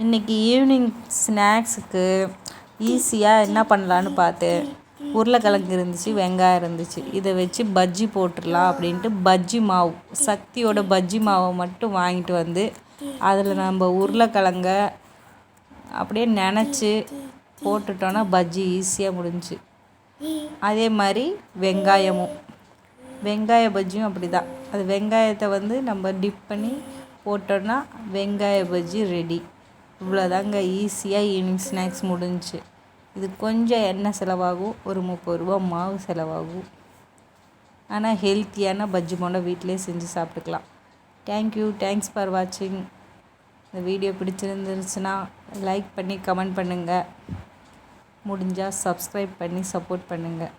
இன்றைக்கி ஈவினிங் ஸ்நாக்ஸுக்கு ஈஸியாக என்ன பண்ணலான்னு பார்த்தேன். உருளைக்கிழங்கு இருந்துச்சு, வெங்காயம் இருந்துச்சு. இதை வச்சு பஜ்ஜி போட்டுடலாம் அப்படின்ட்டு பஜ்ஜி மாவு, சக்தியோட பஜ்ஜி மாவை மட்டும் வாங்கிட்டு வந்து அதில் நம்ம உருளைக்கிழங்க அப்படியே நினச்சி போட்டுட்டோன்னா பஜ்ஜி ஈஸியாக முடிஞ்சுச்சு. அதே மாதிரி வெங்காய பஜ்ஜியும் அப்படி தான். அது வெங்காயத்தை வந்து நம்ம டிப் பண்ணி போட்டோன்னா வெங்காய பஜ்ஜி ரெடி. இவ்வளோதாங்க, ஈஸியாக ஈவினிங் ஸ்நாக்ஸ் முடிஞ்சுச்சு. இது கொஞ்சம் எண்ணெய் செலவாகும், ஒரு 30 ரூபா மாவு செலவாகும். ஆனால் ஹெல்த்தியான பஜ்ஜி போண்டா வீட்டிலே செஞ்சு சாப்பிட்டுக்கலாம். தேங்க்ஸ் ஃபார் வாட்சிங். இந்த வீடியோ பிடிச்சிருந்துருச்சுன்னா லைக் பண்ணி கமெண்ட் பண்ணுங்கள். முடிஞ்சால் சப்ஸ்கிரைப் பண்ணி சப்போர்ட் பண்ணுங்கள்.